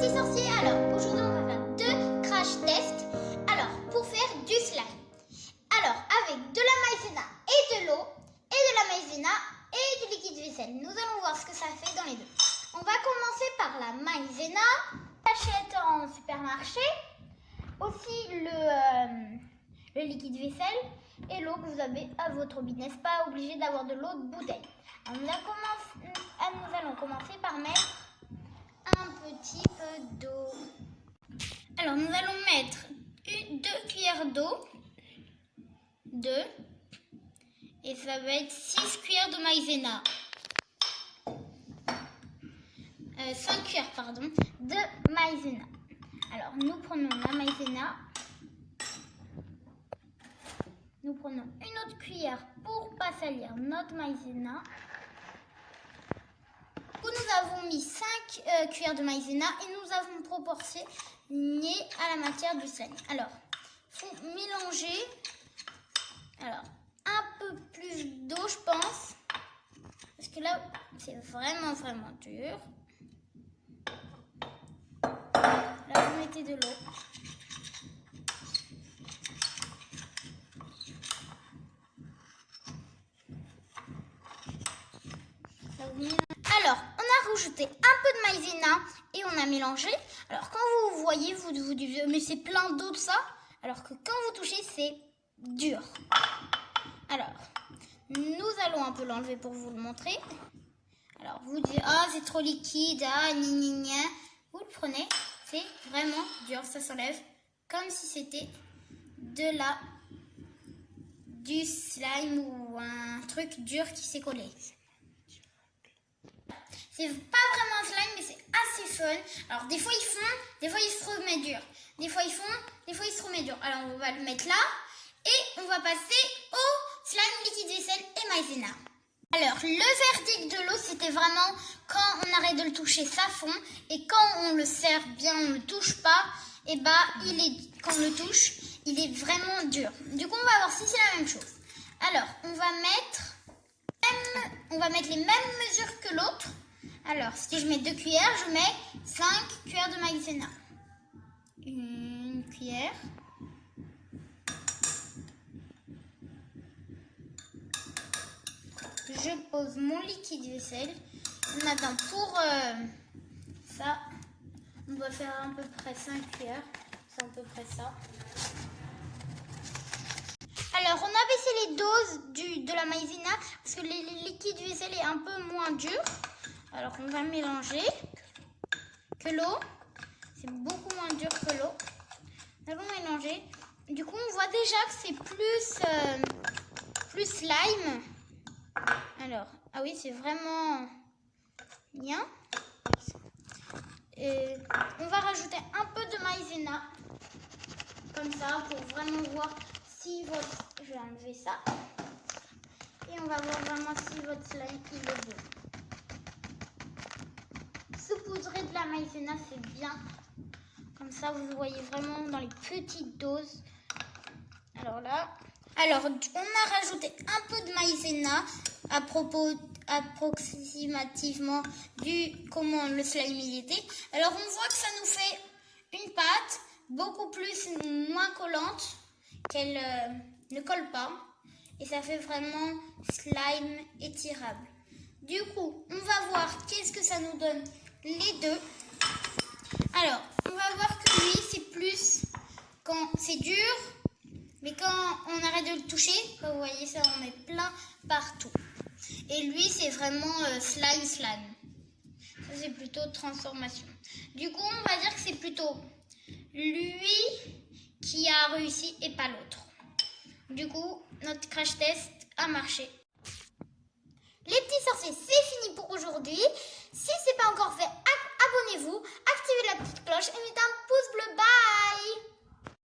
petits sorciers, alors aujourd'hui on va faire deux crash tests. Alors pour faire du slime. Alors avec de la maïzena et de l'eau, et de la maïzena et du liquide vaisselle. Nous allons voir ce que ça fait dans les deux. On va commencer par la maïzena. Achète en supermarché. Aussi le liquide vaisselle et l'eau que vous avez à votre robinet. N'est-ce pas obligé d'avoir de l'eau de bouteille. Alors, nous allons commencer par mettre un petit peu d'eau. Alors nous allons mettre 2 cuillères d'eau. 2. Et ça va être 6 cuillères de maïzena. 5 cuillères, pardon, de maïzena. Alors nous prenons la maïzena. Nous prenons une autre cuillère pour pas salir notre maïzena. Nous avons mis 5 cuillères de maïzena et nous avons proportionné à la matière du slime. Alors, il faut mélanger. Alors, un peu plus d'eau, je pense. Parce que là, c'est vraiment dur. Là, vous mettez de l'eau. Alors, on a rajouté un peu de maïzena et on a mélangé. Alors, quand vous voyez, vous dites, mais c'est plein d'eau, tout ça. Alors que quand vous touchez, c'est dur. Alors, nous allons un peu l'enlever pour vous le montrer. Alors, vous dites, ah, c'est trop liquide, ah, gna. Vous le prenez, c'est vraiment dur, ça s'enlève comme si c'était du slime ou un truc dur qui s'est collé. C'est pas vraiment un slime, mais c'est assez fun. Alors, des fois, ils font, des fois, ils se remettent dur. Des fois, ils font, des fois, ils se remettent dur. Alors, on va le mettre là. Et on va passer au slime, liquide vaisselle et maïzena. Alors, le verdict de l'eau, c'était vraiment quand on arrête de le toucher, ça fond. Et quand on le serre bien, on ne le touche pas, et bah, quand on le touche, il est vraiment dur. Du coup, on va voir si c'est la même chose. Alors, on va mettre les mêmes mesures que l'autre. Alors, si je mets 2 cuillères, je mets 5 cuillères de maïzena. Une cuillère. Je pose mon liquide vaisselle. On attend pour ça. On va faire à peu près 5 cuillères. C'est à peu près ça. Alors, on a baissé les doses de la maïzena parce que le liquide vaisselle est un peu moins dur. Alors, on va mélanger que l'eau. C'est beaucoup moins dur que l'eau. Nous allons mélanger. Du coup, on voit déjà que c'est plus slime. Alors, ah oui, c'est vraiment bien. Et on va rajouter un peu de maïzena. Comme ça, pour vraiment voir si votre... Je vais enlever ça. Et on va voir vraiment si votre slime il est beau. Saupoudrer de la maïzena, c'est bien. Comme ça, vous voyez vraiment dans les petites doses. Alors là, on a rajouté un peu de maïzena approximativement du comment le slime il était. Alors, on voit que ça nous fait une pâte beaucoup moins collante, qu'elle ne colle pas. Et ça fait vraiment slime étirable. Du coup, on va voir qu'est-ce que ça nous donne les deux. Alors, on va voir que lui, c'est plus quand c'est dur, mais quand on arrête de le toucher, vous voyez ça, on met plein partout. Et lui, c'est vraiment slime. Ça, c'est plutôt transformation. Du coup, on va dire que c'est plutôt lui qui a réussi et pas l'autre. Du coup, notre crash test a marché. Les petits sorciers, c'est fini pour aujourd'hui.